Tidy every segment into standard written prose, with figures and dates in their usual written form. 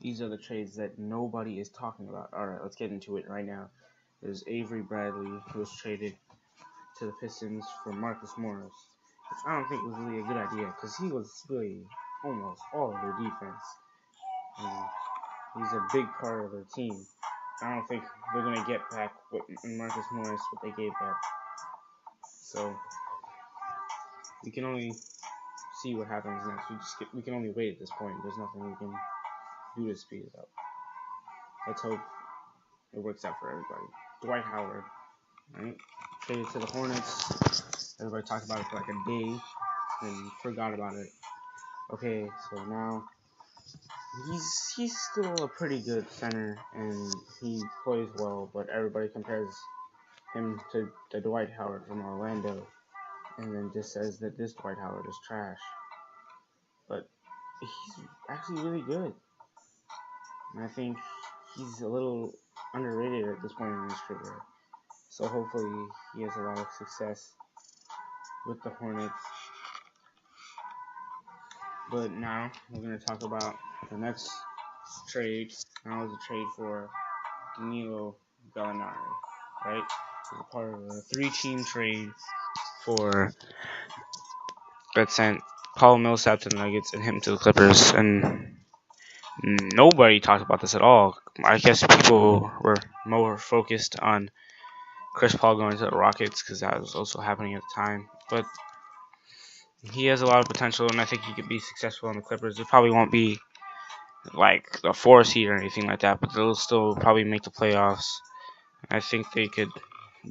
These are the trades that nobody is talking about. Alright, let's get into it right now. There's Avery Bradley, who was traded to the Pistons for Marcus Morris, which I don't think was really a good idea, because he was really almost all of their defense. And he's a big part of their team. I don't think they're going to get back in Marcus Morris what they gave back. So, we can only see what happens next. We can only wait at this point. There's nothing we can do to speed it up. Let's hope it works out for everybody. Dwight Howard, right? Traded to the Hornets. Everybody talked about it for like a day and forgot about it. Okay, so now he's still a pretty good center and he plays well, but everybody compares him to the Dwight Howard from Orlando and then just says that this Dwight Howard is trash. But he's actually really good. And I think he's a little underrated at this point in his career. So hopefully he has a lot of success with the Hornets. But now we're going to talk about the next trade. That was a trade for Danilo Gallinari, right? It was a part of a 3-team trade that sent Paul Millsap to the Nuggets and him to the Clippers. And nobody talked about this at all. I guess people were more focused on Chris Paul going to the Rockets because that was also happening at the time. But he has a lot of potential, and I think he could be successful in the Clippers. It probably won't be like a 4 seed or anything like that, but they'll still probably make the playoffs. I think they could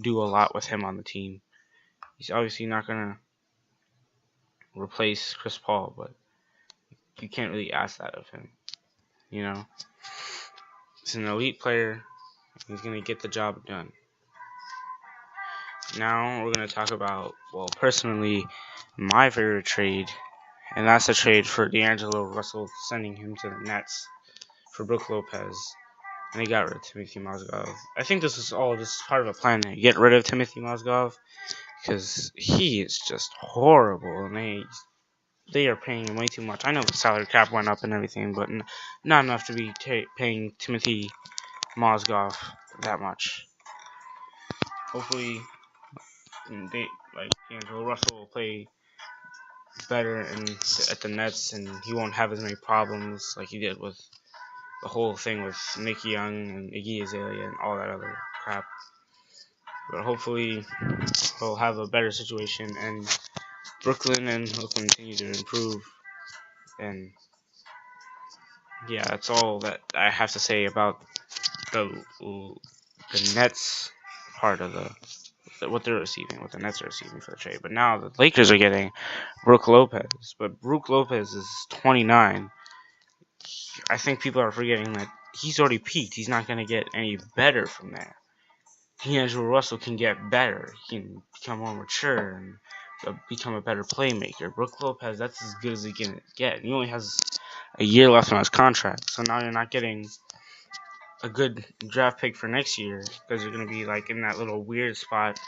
do a lot with him on the team. He's obviously not going to replace Chris Paul, but you can't really ask that of him. You know, he's an elite player. He's going to get the job done. Now we're going to talk about, well, personally, my favorite trade, and that's a trade for D'Angelo Russell, sending him to the Nets for Brook Lopez, and they got rid of Timothy Mozgov. I think this is all just part of a plan to get rid of Timothy Mozgov, because he is just horrible, and they are paying him way too much. I know the salary cap went up and everything, but not enough to be paying Timothy Mozgov that much. Hopefully, D'Angelo Russell will play better at the Nets, and he won't have as many problems like he did with the whole thing with Nick Young and Iggy Azalea and all that other crap. But hopefully he'll have a better situation in Brooklyn, and he'll continue to improve. And yeah, that's all that I have to say about the Nets part of what they're receiving, what the Nets are receiving for the trade. But now the Lakers are getting Brook Lopez. But Brook Lopez is 29. I think people are forgetting that he's already peaked. He's not going to get any better from there. D'Angelo Russell can get better. He can become more mature and become a better playmaker. Brook Lopez, that's as good as he can get. He only has a year left on his contract. So now you're not getting a good draft pick for next year, because you're going to be like in that little weird spot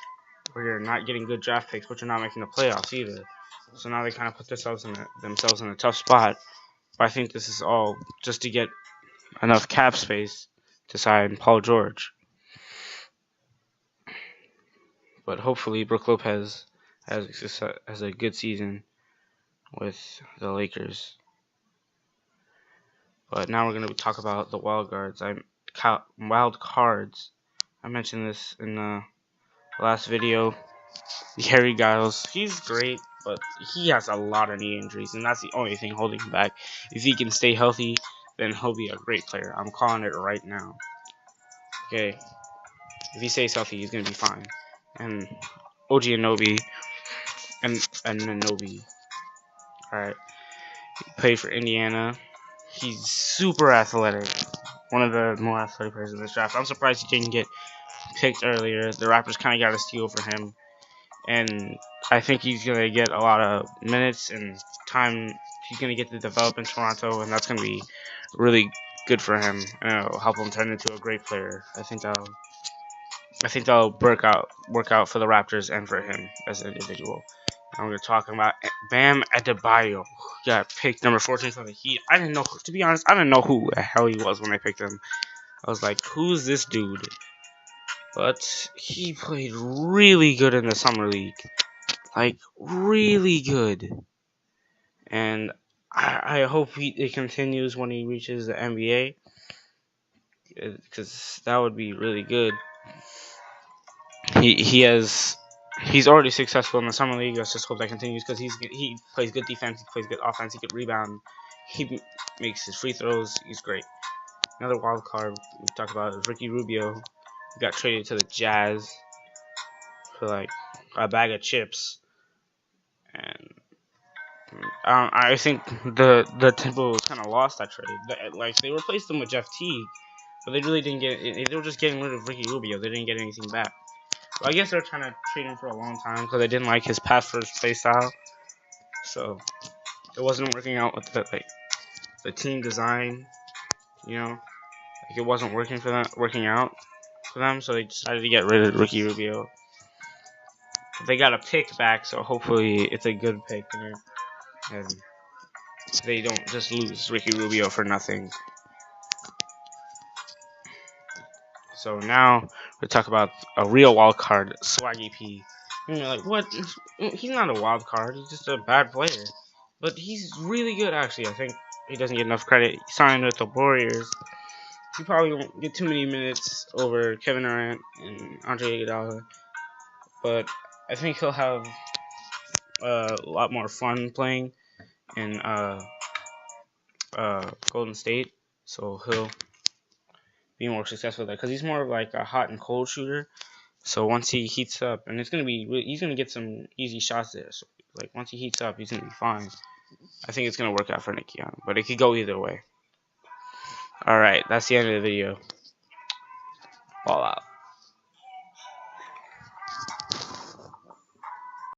where you're not getting good draft picks, but you're not making the playoffs either. So now they kind of put themselves in a tough spot. But I think this is all just to get enough cap space to sign Paul George. But hopefully Brook Lopez has a good season with the Lakers. But now we're going to talk about the wild cards. I mentioned this in the last video. Harry Giles, he's great, but he has a lot of knee injuries, and that's the only thing holding him back. If he can stay healthy, then he'll be a great player. I'm calling it right now. Okay, if he stays healthy, he's going to be fine. And OG Anunoby, and Anunoby, alright, he played for Indiana. He's super athletic. One of the more athletic players in this draft. I'm surprised he didn't get picked earlier. The Raptors kind of got a steal for him. And I think he's going to get a lot of minutes and time. He's going to get to develop in Toronto, and that's going to be really good for him. And it'll help him turn into a great player. I think that'll work out for the Raptors and for him as an individual. And we're talking about Bam Adebayo. Got picked number 14 for the Heat. I didn't know, to be honest, I didn't know who the hell he was when I picked him. I was like, who's this dude? But he played really good in the Summer League. Like, really good. And I hope it continues when he reaches the NBA. Because that would be really good. He's already successful in the Summer League. Let's just hope that continues because he plays good defense, he plays good offense, he can rebound, he makes his free throws. He's great. Another wild card we talked about is Ricky Rubio. He got traded to the Jazz for like a bag of chips, and I think the Timberwolves kind of lost that trade. Like they replaced him with Jeff Teague, but they really didn't get. They were just getting rid of Ricky Rubio. They didn't get anything back. Well, I guess they were trying to trade him for a long time because they didn't like his pass first play style. So it wasn't working out with the team design, you know, like it wasn't working out for them. So they decided to get rid of Ricky Rubio. But they got a pick back, so hopefully it's a good pick, and they don't just lose Ricky Rubio for nothing. So now we talk about a real wild card, Swaggy P. And you're like, what? He's not a wild card. He's just a bad player. But he's really good, actually. I think he doesn't get enough credit. He signed with the Warriors. He probably won't get too many minutes over Kevin Durant and Andre Iguodala. But I think he'll have a lot more fun playing in Golden State. So he'll be more successful there because he's more of like a hot and cold shooter. So once he heats up, and he's gonna get some easy shots there. So like once he heats up, he's gonna be fine. I think it's gonna work out for Nick Young, but it could go either way. All right, that's the end of the video.